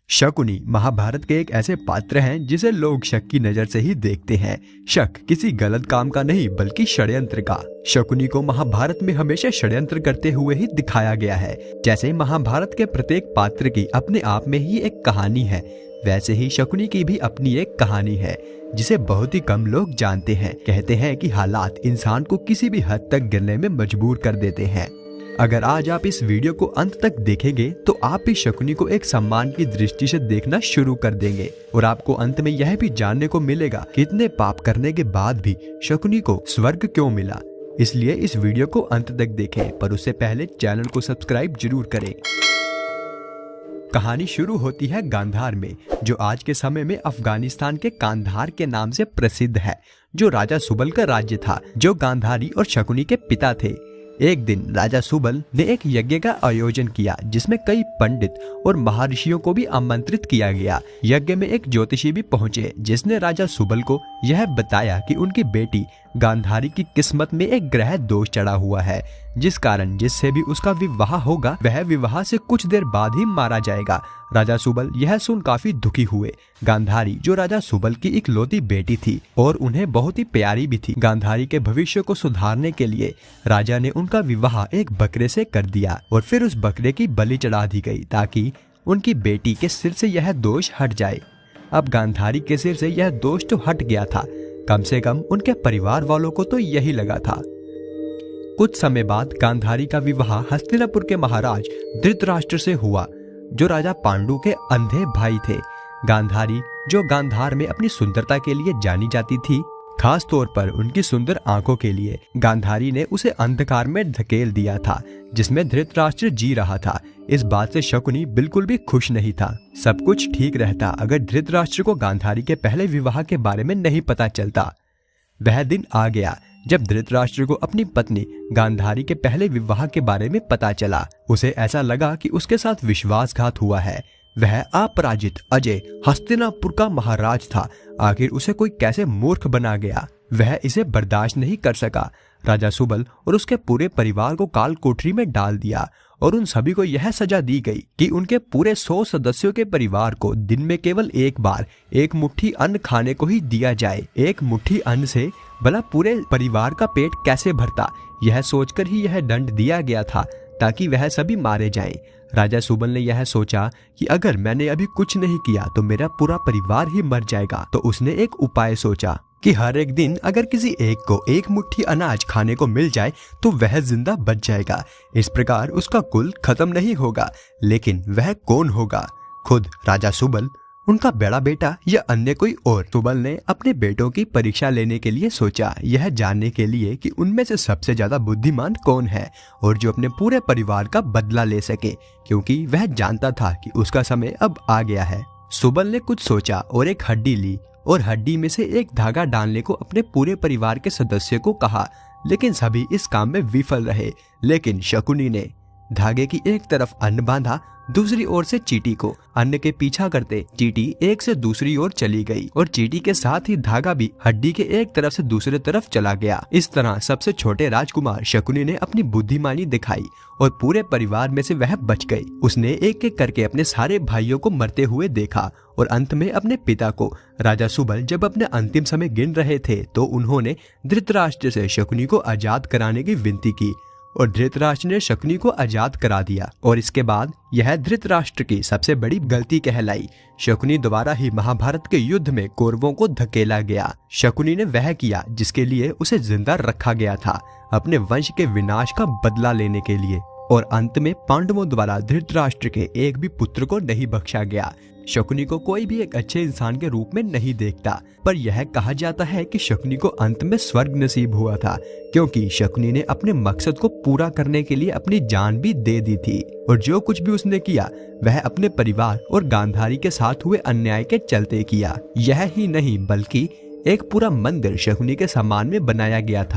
शकुनी महाभारत के एक ऐसे पात्र हैं जिसे लोग शक की नजर से ही देखते हैं। शक किसी गलत काम का नहीं बल्कि षड्यंत्र का। शकुनी को महाभारत में हमेशा षड्यंत्र करते हुए ही दिखाया गया है। जैसे महाभारत के प्रत्येक पात्र की अपने आप में ही एक कहानी है, वैसे ही शकुनी की भी अपनी एक कहानी है जिसे बहुत ही कम लोग जानते हैं। कहते हैं कि हालात इंसान को किसी भी हद तक गिरने में मजबूर कर देते हैं। अगर आज आप इस वीडियो को अंत तक देखेंगे तो आप भी शकुनी को एक सम्मान की दृष्टि से देखना शुरू कर देंगे और आपको अंत में यह भी जानने को मिलेगा कि इतने पाप करने के बाद भी शकुनी को स्वर्ग क्यों मिला। इसलिए इस वीडियो को अंत तक देखें, पर उससे पहले चैनल को सब्सक्राइब जरूर करें। कहानी शुरू होती है गांधार में, जो आज के समय में अफगानिस्तान के कांधार के नाम से प्रसिद्ध है, जो राजा सुबल का राज्य था, जो गांधारी और शकुनी के पिता थे। एक दिन राजा सुबल ने एक यज्ञ का आयोजन किया जिसमें कई पंडित और महर्षियों को भी आमंत्रित किया गया। यज्ञ में एक ज्योतिषी भी पहुंचे जिसने राजा सुबल को यह बताया कि उनकी बेटी गांधारी की किस्मत में एक ग्रह दोष चढ़ा हुआ है, जिस कारण जिससे भी उसका विवाह होगा वह विवाह से कुछ देर बाद ही मारा जाएगा। राजा सुबल यह सुन काफी दुखी हुए। गांधारी जो राजा सुबल की इकलौती बेटी थी और उन्हें बहुत ही प्यारी भी थी, गांधारी के भविष्य को सुधारने के लिए राजा ने उनका विवाह एक बकरे से कर दिया और फिर उस बकरे की बलि चढ़ा दी गई ताकि उनकी बेटी के सिर से यह दोष हट जाए। अब गांधारी के सिर से यह दोष तो हट गया था, कम से कम उनके परिवार वालों को तो यही लगा था। कुछ समय बाद गांधारी का विवाह हस्तिनापुर के महाराज धृतराष्ट्र से हुआ, जो राजा पांडु के अंधे भाई थे। गांधारी जो गांधार में अपनी सुंदरता के लिए जानी जाती थी, खास तौर पर उनकी सुंदर आंखों के लिए, गांधारी ने उसे अंधकार में धकेल दिया था जिसमें धृतराष्ट्र जी रहा था। इस बात से शकुनी बिल्कुल भी खुश नहीं था। सब कुछ ठीक रहता अगर धृतराष्ट्र को गांधारी के पहले विवाह के बारे में नहीं पता चलता। वह दिन आ गया जब धृतराष्ट्र को अपनी पत्नी गांधारी के पहले विवाह के बारे में पता चला। उसे ऐसा लगा कि उसके साथ विश्वासघात हुआ है। वह अपराजित अजय हस्तिनापुर का महाराज था, आखिर उसे कोई कैसे मूर्ख बना गया। वह इसे बर्दाश्त नहीं कर सका। राजा सुबल और उसके पूरे परिवार को काल कोठरी में डाल दिया और उन सभी को यह सजा दी गई कि उनके पूरे 100 सदस्यों के परिवार को दिन में केवल एक बार एक मुट्ठी अन्न खाने को ही दिया जाए। एक मुट्ठी अन्न से भला पूरे परिवार का पेट कैसे भरता, यह सोचकर ही यह दंड दिया गया था ताकि वह सभी मारे जाएं। राजा सुबल ने यह सोचा कि अगर मैंने अभी कुछ नहीं किया तो मेरा पूरा परिवार ही मर जाएगा। तो उसने एक उपाय सोचा कि हर एक दिन अगर किसी एक को एक मुट्ठी अनाज खाने को मिल जाए तो वह जिंदा बच जाएगा। इस प्रकार उसका कुल खत्म नहीं होगा। लेकिन वह कौन होगा? खुद राजा सुबल, उनका बड़ा बेटा या अन्य कोई और? सुबल ने अपने बेटों की परीक्षा लेने के लिए सोचा, यह जानने के लिए कि उनमें से सबसे ज्यादा बुद्धिमान कौन है और जो अपने पूरे परिवार का बदला ले सके, क्योंकि वह जानता था कि उसका समय अब आ गया है। सुबल ने कुछ सोचा और एक हड्डी ली और हड्डी में से एक धागा डालने को अपने पूरे परिवार के सदस्य को कहा, लेकिन सभी इस काम में विफल रहे। लेकिन शकुनी ने धागे की एक तरफ अन्न बांधा, दूसरी ओर से चींटी को। अन्न के पीछा करते चींटी एक से दूसरी ओर चली गई और चींटी के साथ ही धागा भी हड्डी के एक तरफ से दूसरे तरफ चला गया। इस तरह सबसे छोटे राजकुमार शकुनी ने अपनी बुद्धिमानी दिखाई और पूरे परिवार में से वह बच गई। उसने एक एक करके अपने सारे भाइयों को मरते हुए देखा और अंत में अपने पिता को। राजा सुबल जब अपने अंतिम समय गिन रहे थे तो उन्होंने धृतराष्ट्र से शकुनी को आजाद कराने की विनती की और धृतराष्ट्र ने शकुनी को आजाद करा दिया। और इसके बाद यह धृतराष्ट्र की सबसे बड़ी गलती कहलाई। शकुनी द्वारा ही महाभारत के युद्ध में कौरवों को धकेला गया। शकुनी ने वह किया जिसके लिए उसे जिंदा रखा गया था, अपने वंश के विनाश का बदला लेने के लिए। और अंत में पांडवों द्वारा धृतराष्ट्र के एक भी पुत्र को नहीं बख्शा गया। शकुनी को कोई भी एक अच्छे इंसान के रूप में नहीं देखता, पर यह कहा जाता है कि शकुनी को अंत में स्वर्ग नसीब हुआ था, क्योंकि शकुनी ने अपने मकसद को पूरा करने के लिए अपनी जान भी दे दी थी। और जो कुछ भी उसने किया वह अपने परिवार और गांधारी के साथ हुए अन्याय के चलते किया। यह ही नहीं बल्कि एक पूरा मंदिर शकुनी के सम्मान में बनाया गया था।